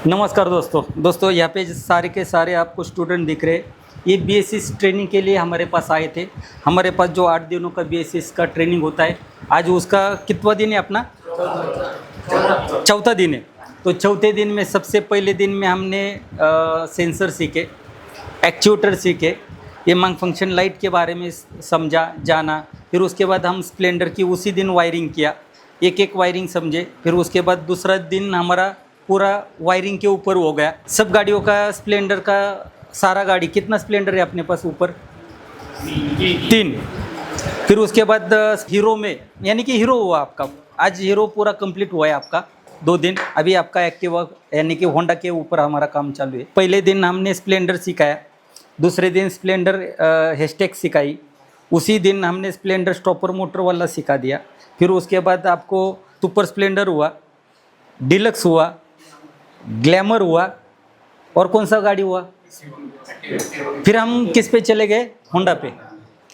नमस्कार दोस्तों यहाँ पे सारे के सारे आपको स्टूडेंट दिख रहे हैं। ये बीएससी ट्रेनिंग के लिए हमारे पास आए थे। हमारे पास जो 8 दिनों का बीएससी का ट्रेनिंग होता है, आज उसका कितना दिन है अपना? चौथा दिन है। तो चौथे दिन में सबसे पहले दिन में हमने सेंसर सीखे, एक्चुएटर सीखे, ये मांग फंक्शन लाइट के बारे में समझा जाना। फिर उसके बाद हम स्प्लेंडर की उसी दिन वायरिंग किया, एक एक वायरिंग समझे। फिर उसके बाद दूसरा दिन हमारा पूरा वायरिंग के ऊपर हो गया। सब गाड़ियों का, स्प्लेंडर का सारा गाड़ी, कितना स्प्लेंडर है अपने पास ऊपर? 3। फिर उसके बाद हीरो में, यानी कि हीरो हुआ आपका, आज हीरो पूरा कंप्लीट हुआ है आपका 2 दिन। अभी आपका एक्टिवा यानी कि होंडा के ऊपर हमारा काम चालू है। पहले दिन हमने स्प्लेंडर सिखाया, दूसरे दिन स्प्लेंडर हैशटैग सिखाई, उसी दिन हमने स्प्लेंडर स्टॉपर मोटर वाला सिखा दिया। फिर उसके बाद आपको सुपर स्प्लेंडर हुआ, डिलक्स हुआ, ग्लैमर हुआ, और कौन सा गाड़ी हुआ? फिर हम किस पे चले गए? होंडा पे।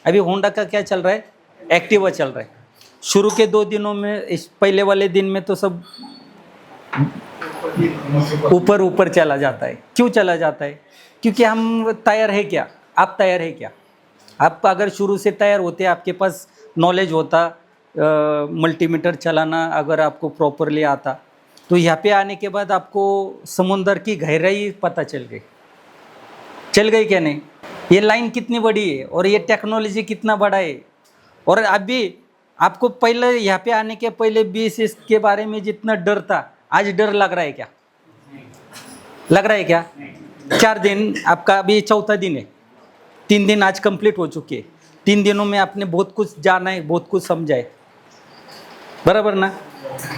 अभी होंडा का क्या चल रहा है? एक्टिवा चल रहा है। शुरू के 2 दिनों में, इस पहले वाले दिन में तो सब ऊपर ऊपर चला जाता है। क्यों चला जाता है? क्योंकि हम तैयार है क्या? आप तैयार है क्या? आप अगर शुरू से तैयार होते, आपके पास नॉलेज होता, मल्टीमीटर चलाना अगर आपको प्रॉपरली आता, तो यहाँ पे आने के बाद आपको समुंदर की गहराई पता चल गई क्या नहीं? ये लाइन कितनी बड़ी है और ये टेक्नोलॉजी कितना बड़ा है। और अभी आपको पहले यहाँ पे आने के पहले बीएसएस के बारे में जितना डर था, आज डर लग रहा है क्या? लग रहा है क्या? 4 दिन आपका, अभी चौथा दिन है। 3 दिन आज कंप्लीट हो चुके हैं। 3 दिनों में आपने बहुत कुछ जाना है, बहुत कुछ समझा है, बराबर ना?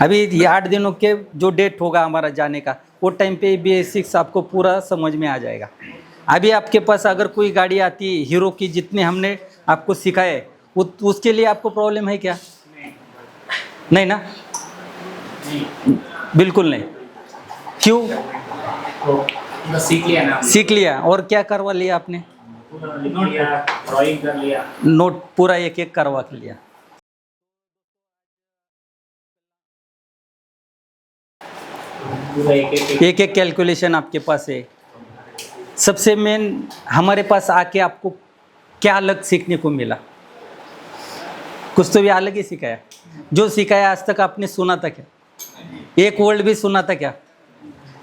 अभी ये 8 दिनों के जो डेट होगा हमारा जाने का, वो टाइम पे बेसिक्स आपको पूरा समझ में आ जाएगा। अभी आपके पास अगर कोई गाड़ी आती है हीरो की, जितने हमने आपको सिखाए, उसके लिए आपको प्रॉब्लम है क्या? नहीं ना? बिल्कुल नहीं। क्यों? सीख लिया ना। सीख लिया। और क्या करवा लिया आपने? लिख लिया, ड्राइंग कर लिया, नोट पूरा एक एक करवा के लिया। पूरा एक एक कैलकुलेशन आपके पास है। सबसे मेन हमारे पास आके आपको क्या अलग सीखने को मिला? कुछ तो भी अलग ही सिखाया। जो सिखाया आज तक आपने सुना था क्या? एक वर्ड भी सुना था क्या?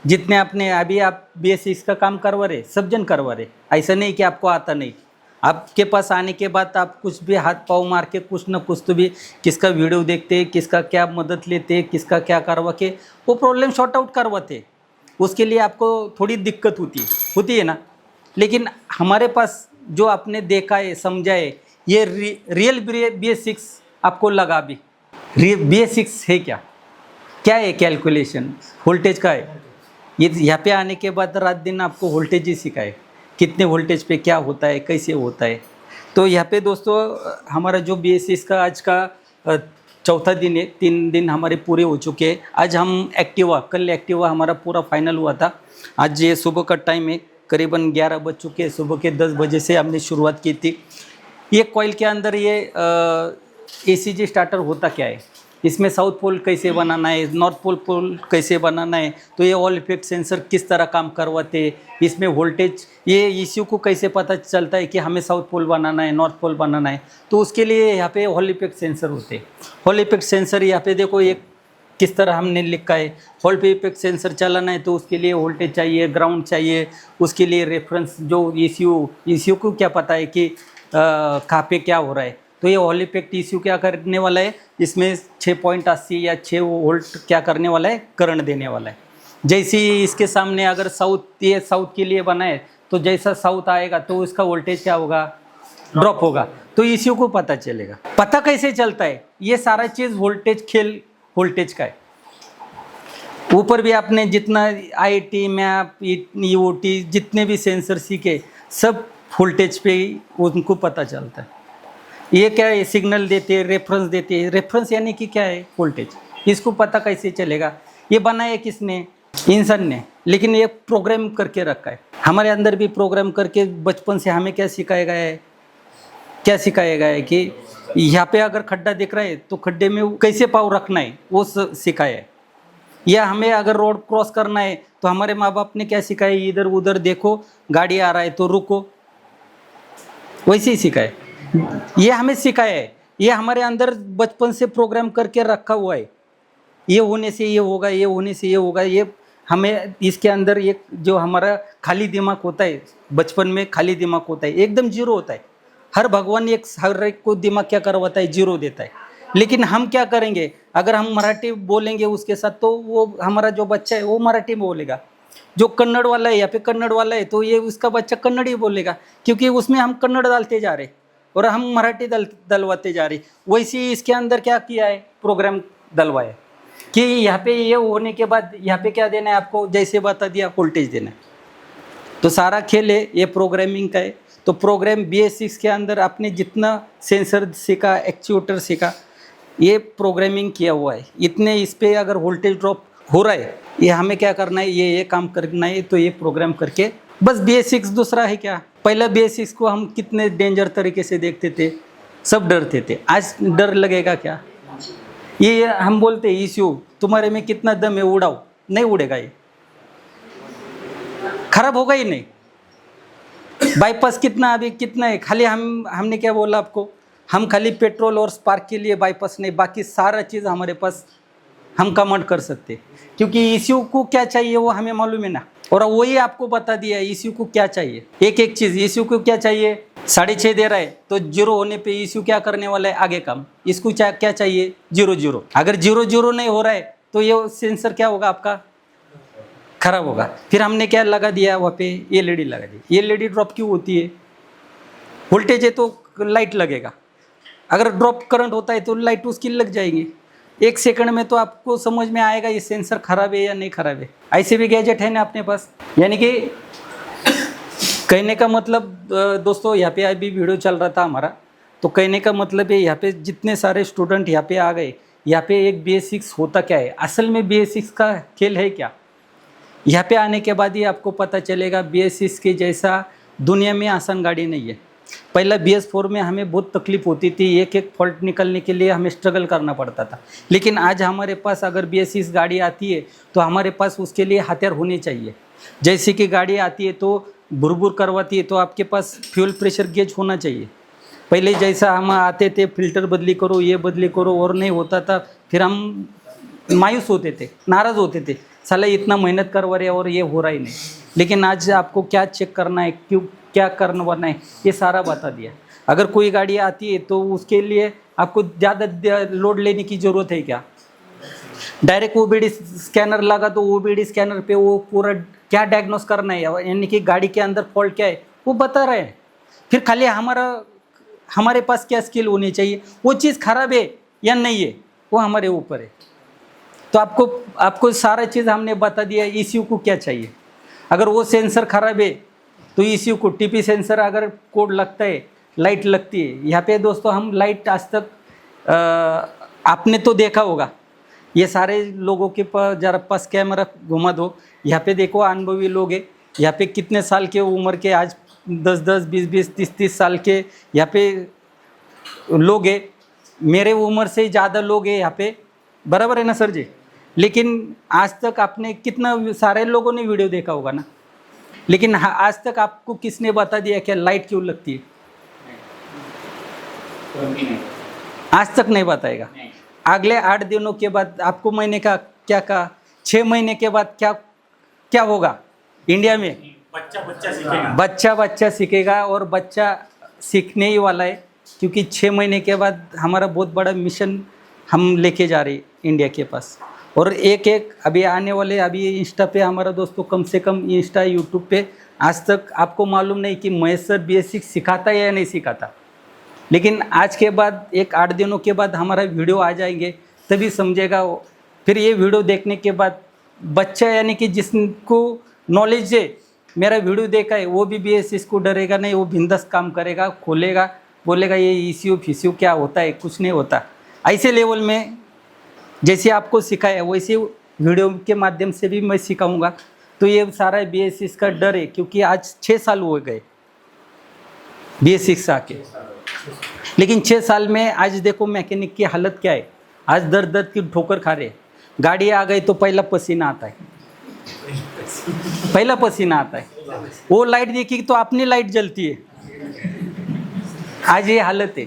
जितने आपने, अभी आप बीएससी का काम करवा रहे, सब जन करवा रहे। ऐसा नहीं कि आपको आता नहीं। आपके पास आने के बाद आप कुछ भी हाथ पाँव मार के कुछ ना कुछ तो भी, किसका वीडियो देखते, किसका क्या मदद लेते, किसका क्या करवा के वो प्रॉब्लम शॉर्ट आउट करवाते। उसके लिए आपको थोड़ी दिक्कत होती है ना। लेकिन हमारे पास जो आपने देखा है, समझा है, ये रियल BS6 आपको लगा। भी BS6 है क्या? क्या है? कैलकुलेशन वोल्टेज का है। ये यहाँ पे आने के बाद रात दिन आपको वोल्टेज ही सिखाए, कितने वोल्टेज पे क्या होता है, कैसे होता है। तो यहाँ पे दोस्तों हमारा जो BS6 का आज का चौथा दिन है। 3 दिन हमारे पूरे हो चुके हैं। आज हम एक्टिवा, कल एक्टिवा हमारा पूरा फाइनल हुआ था। आज ये सुबह का टाइम है, करीबन 11 बज चुके हैं। सुबह के 10 बजे से हमने शुरुआत की थी। ये कॉइल के अंदर ये ACG स्टार्टर होता क्या है, इसमें साउथ पोल कैसे बनाना है, नॉर्थ पोल कैसे बनाना है, तो ये ऑल इफेक्ट सेंसर किस तरह काम करवाते, इसमें वोल्टेज, ये इश्यू को कैसे पता चलता है कि हमें साउथ पोल बनाना है, नॉर्थ पोल बनाना है। तो उसके लिए यहाँ पे हॉल इफेक्ट सेंसर होते हैं। हॉल इफेक्ट सेंसर यहाँ पे देखो, एक किस तरह हमने लिखा है। हॉल इफेक्ट सेंसर चलाना है तो उसके लिए वोल्टेज चाहिए, ग्राउंड चाहिए, उसके लिए रेफरेंस जो इश्यू को क्या पता है कि कहाँ पे क्या हो रहा है। तो ये हॉल इफेक्ट इश्यू क्या करने वाला है, इसमें 6.80 या 6 वोल्ट क्या करने वाला है, करंट देने वाला है। जैसे ही इसके सामने अगर ये साउथ के लिए बना है, तो जैसा साउथ आएगा तो इसका वोल्टेज क्या होगा, ड्रॉप होगा। तो इश्यू को पता चलेगा। पता कैसे चलता है? ये सारा चीज़ वोल्टेज, खेल वोल्टेज का है। ऊपर भी आपने जितना IIT मैप, EOT जितने भी सेंसर सीखे, सब वोल्टेज पे ही उनको पता चलता है। ये क्या है, सिग्नल देते हैं, रेफरेंस देते हैं। रेफरेंस यानी कि क्या है, वोल्टेज। इसको पता कैसे चलेगा? ये बनाया किसने? इंसान ने। लेकिन ये प्रोग्राम करके रखा है। हमारे अंदर भी प्रोग्राम करके बचपन से हमें क्या सिखाया गया है, कि यहाँ पे अगर खड्डा दिख रहा है तो खड्डे में कैसे पाँव रखना है, वो सिखाया है। या हमें अगर रोड क्रॉस करना है तो हमारे माँ बाप ने क्या सिखाया, इधर उधर देखो, गाड़ी आ रहा है तो रुको, वैसे ही सिखाए। ये हमें सिखाया है, ये हमारे अंदर बचपन से प्रोग्राम करके रखा हुआ है। ये होने से ये होगा, ये होने से ये होगा, ये हमें इसके अंदर ये जो हमारा खाली दिमाग होता है, बचपन में खाली दिमाग होता है, एकदम जीरो होता है। हर भगवान हर एक को दिमाग क्या करवाता है, जीरो देता है। लेकिन हम क्या करेंगे, अगर हम मराठी बोलेंगे उसके साथ तो वो हमारा जो बच्चा है वो मराठी में बोलेगा। जो कन्नड़ वाला है, यहाँ पे कन्नड़ वाला है तो ये उसका बच्चा कन्नड़ ही बोलेगा, क्योंकि उसमें हम कन्नड़ डालते जा रहे और हम मराठी डलवाते जा रहे। वैसे ही इसके अंदर क्या किया है, प्रोग्राम डलवाया कि यहाँ पे ये होने के बाद यहाँ पे क्या देना है आपको, जैसे बता दिया वोल्टेज देना है। तो सारा खेल है ये प्रोग्रामिंग का है। तो प्रोग्राम BS6 के अंदर आपने जितना सेंसर सीखा, एक्चुएटर सीखा, ये प्रोग्रामिंग किया हुआ है। इतने इस पर अगर वोल्टेज ड्रॉप हो रहा है, ये हमें क्या करना है, ये काम करना है। तो ये प्रोग्राम करके बस BS6 दूसरा है क्या। पहला BS6 को हम कितने डेंजर तरीके से देखते थे, सब डरते थे। आज डर लगेगा क्या। ये हम बोलते हैं ईशू तुम्हारे में कितना दम है, उड़ाओ, नहीं उड़ेगा, ये खराब होगा ही नहीं। बाईपास कितना अभी कितना है, खाली हमने क्या बोला आपको, हम खाली पेट्रोल और स्पार्क के लिए बाईपास नहीं, बाकी सारा चीज़ हमारे पास हम कमांड कर सकते, क्योंकि ईशू को क्या चाहिए वो हमें मालूम है ना। और वही आपको बता दिया ईशू को क्या चाहिए, एक एक चीज़। ईशू को क्या चाहिए, 6.5 दे रहा है तो 0 होने पे ईशू क्या करने वाला है, आगे काम। इसको क्या चाहिए, 0 अगर 0 नहीं हो रहा है तो ये सेंसर क्या होगा आपका, खराब होगा। फिर हमने क्या लगा दिया वहाँ पे, LED लगा दी। LED ड्रॉप क्यों होती है, वोल्टेज है तो लाइट लगेगा, अगर ड्रॉप करंट होता है तो लाइट उसकी लग जाएगी। 1 सेकंड में तो आपको समझ में आएगा ये सेंसर खराब है या नहीं खराब है। ऐसे भी गैजेट है ना अपने पास। यानी कि कहने का मतलब दोस्तों, यहाँ पे अभी वीडियो चल रहा था हमारा, तो कहने का मतलब है यहाँ पे जितने सारे स्टूडेंट यहाँ पे आ गए, यहाँ पे एक BS6 होता क्या है, असल में BS6 का खेल है क्या। यहाँ पे आने के बाद ही आपको पता चलेगा BS6 के जैसा दुनिया में आसान गाड़ी नहीं है। पहला BS4 में हमें बहुत तकलीफ होती थी, एक एक फॉल्ट निकलने के लिए हमें स्ट्रगल करना पड़ता था। लेकिन आज हमारे पास अगर BS6 गाड़ी आती है तो हमारे पास उसके लिए हथियार होने चाहिए। जैसे कि गाड़ी आती है तो बुरबुर करवाती है तो आपके पास फ्यूल प्रेशर गेज होना चाहिए। पहले जैसा हम आते थे, फिल्टर बदली करो, ये बदली करो, और नहीं होता था, फिर हम मायूस होते थे, नाराज़ होते थे, साला इतना मेहनत करवा रहे और ये हो रहा ही नहीं। लेकिन आज आपको क्या चेक करना है, क्यों क्या करना है, ये सारा बता दिया। अगर कोई गाड़ी आती है तो उसके लिए आपको ज़्यादा लोड लेने की ज़रूरत है क्या। डायरेक्ट OBD स्कैनर लगा तो OBD स्कैनर पे वो पूरा क्या डायग्नोस करना है, यानी कि गाड़ी के अंदर फॉल्ट क्या है वो बता रहे हैं। फिर खाली हमारे पास क्या स्किल होनी चाहिए, वो चीज़ खराब है या नहीं है वो हमारे ऊपर है। तो आपको सारा चीज़ हमने बता दिया। ECU को क्या चाहिए, अगर वो सेंसर खराब है तो ECU को, TP सेंसर अगर कोड लगता है, लाइट लगती है। यहाँ पे दोस्तों हम लाइट आज तक आपने तो देखा होगा, ये सारे लोगों के पास जरा पास कैमरा घुमा दो, यहाँ पे देखो अनुभवी लोग हैं, यहाँ पे कितने साल के उम्र के, आज 10-10, 20-20, 30-30 साल के यहाँ पे लोग हैं। मेरे उम्र से ज़्यादा लोग हैं यहाँ पे, बराबर है ना सर जी। लेकिन आज तक आपने कितना सारे लोगों ने वीडियो देखा होगा ना, लेकिन आज तक आपको किसने बता दिया क्या लाइट क्यों लगती है, आज तक नहीं बताएगा। अगले 8 दिनों के बाद आपको मैंने कहा क्या कहा, 6 महीने के बाद क्या होगा इंडिया में, बच्चा सीखेगा। और बच्चा सीखने ही वाला है, क्योंकि 6 महीने के बाद हमारा बहुत बड़ा मिशन हम लेके जा रहे हैं इंडिया के पास। और एक अभी आने वाले, अभी इंस्टा पे हमारा दोस्तों, कम से कम इंस्टा यूट्यूब पे आज तक आपको मालूम नहीं कि महेश सर BS6 सिखाता है या नहीं सिखाता। लेकिन आज के बाद 8 दिनों के बाद हमारा वीडियो आ जाएंगे, तभी समझेगा। फिर ये वीडियो देखने के बाद बच्चा, यानी कि जिसको नॉलेज है, मेरा वीडियो देखा है, वो भी BS6 को डरेगा नहीं, वो बिंदास काम करेगा, खोलेगा, बोलेगा ये ECU FICU क्या होता है, कुछ नहीं होता। ऐसे लेवल में जैसे आपको सिखाया वैसे वीडियो के माध्यम से भी मैं सिखाऊंगा। तो ये सारा BS6 का डर है, क्योंकि आज 6 साल हो गए BS6 आके। लेकिन 6 साल में आज देखो मैकेनिक की हालत क्या है, आज दर्द की ठोकर खा रहे। गाड़ी आ गई तो पहला पसीना आता है, पहला पसीना आता है। वो लाइट देखी तो अपनी लाइट जलती है। आज ये हालत है,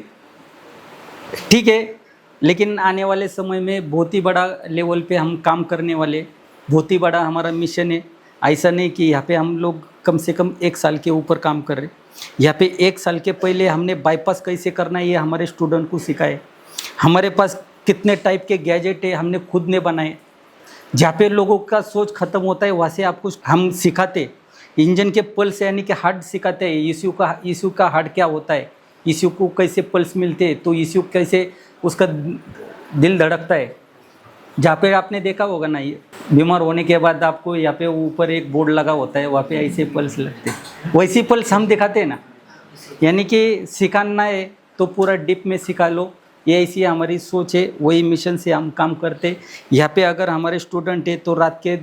ठीक है। लेकिन आने वाले समय में बहुत ही बड़ा लेवल पे हम काम करने वाले, बहुत ही बड़ा हमारा मिशन है। ऐसा नहीं कि यहाँ पे हम लोग कम से कम 1 साल के ऊपर काम कर रहे। यहाँ पे 1 साल के पहले हमने बाईपास कैसे करना है ये हमारे स्टूडेंट को सिखाए। हमारे पास कितने टाइप के गैजेट है हमने खुद ने बनाए। जहाँ पे लोगों का सोच खत्म होता है वहाँ से आपको हम सिखाते। इंजन के पल्स यानी कि हार्ट सिखाते हैं। ईसीयू का हार्ट क्या होता है, ईसीयू को कैसे पल्स मिलते हैं, तो ईसीयू कैसे उसका दिल धड़कता है। जहाँ पे आपने देखा होगा ना, ये बीमार होने के बाद आपको यहाँ पे ऊपर एक बोर्ड लगा होता है, वहाँ पे ऐसे पल्स लगते हैं, वैसी पल्स हम दिखाते हैं ना। यानी कि सिखाना है तो पूरा डीप में सिखा लो, ये ऐसी हमारी सोच है। वही मिशन से हम काम करते। यहाँ पे अगर हमारे स्टूडेंट है तो रात के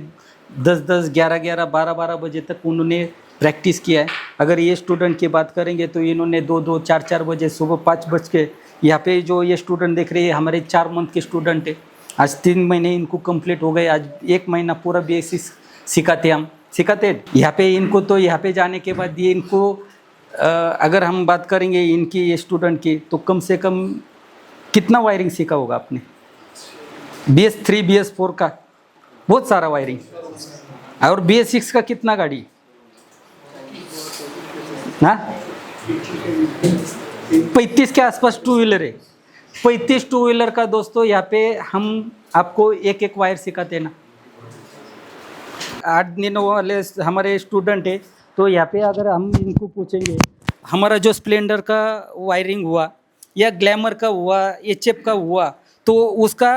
10-10, 11-11, 12-12 बजे तक उन्होंने प्रैक्टिस किया है। अगर ये स्टूडेंट की बात करेंगे तो इन्होंने 2-2, 4-4 बजे, सुबह 5 बज के, यहाँ पे जो ये स्टूडेंट देख रहे हैं हमारे 4 मंथ के स्टूडेंट है। आज 3 महीने इनको कंप्लीट हो गए। आज 1 महीना पूरा बेसिस सिखाते हम, सिखाते यहाँ पे इनको। तो यहाँ पे जाने के बाद ये इनको अगर हम बात करेंगे इनकी, ये स्टूडेंट की, तो कम से कम कितना वायरिंग सीखा होगा आपने? BS3, BS4 का बहुत सारा वायरिंग, और BS6 का कितना गाड़ी ना? 35 के आसपास 2 व्हीलर है। 35 2 व्हीलर का दोस्तों यहाँ पे हम आपको एक एक वायर सिखाते ना। 8 दिनों वाले हमारे स्टूडेंट है, तो यहाँ पे अगर हम इनको पूछेंगे हमारा जो स्प्लेंडर का वायरिंग हुआ या ग्लैमर का हुआ, HF का हुआ, तो उसका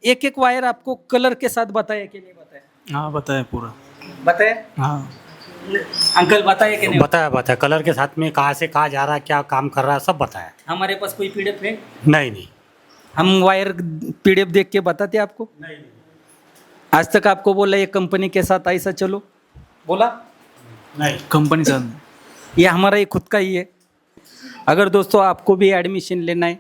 एक एक वायर आपको कलर के साथ बताया कि नहीं बताया? हाँ बताया पूरा। बताया हाँ अंकल, बताया कि नहीं? बताया कलर के साथ में कहाँ से कहाँ जा रहा है, क्या काम कर रहा है, सब बताया। हमारे पास कोई PDF है? नहीं हम वायर PDF देख के बताते आपको? नहीं आज तक आपको बोला ये कंपनी के साथ ऐसा चलो, बोला? नहीं कंपनी साथ, ये हमारा ये खुद का ही है। अगर दोस्तों आपको भी एडमिशन लेना है,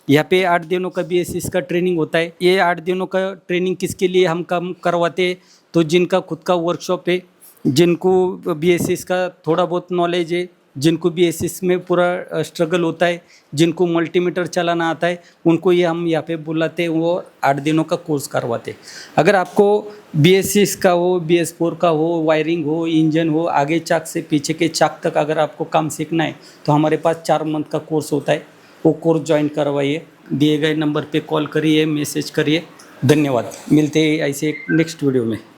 यहाँ पे 8 दिनों का BS6 का ट्रेनिंग होता है। ये 8 दिनों का ट्रेनिंग किसके लिए हम काम करवाते हैं? तो जिनका खुद का वर्कशॉप है, जिनको BS6 का थोड़ा बहुत नॉलेज है, जिनको BS6 में पूरा स्ट्रगल होता है, जिनको मल्टीमीटर चलाना आता है, उनको ये हम यहाँ पे बुलाते हैं, वो 8 दिनों का कोर्स करवाते। अगर आपको BS6 का हो, BS4 का हो, वायरिंग हो, इंजन हो, आगे चाक से पीछे के चाक तक अगर आपको काम सीखना है तो हमारे पास 4 मंथ का कोर्स होता है। वो कोर्स ज्वाइन करवाइए। दिए गए नंबर पे कॉल करिए, मैसेज करिए। धन्यवाद। मिलते हैं ऐसे नेक्स्ट वीडियो में।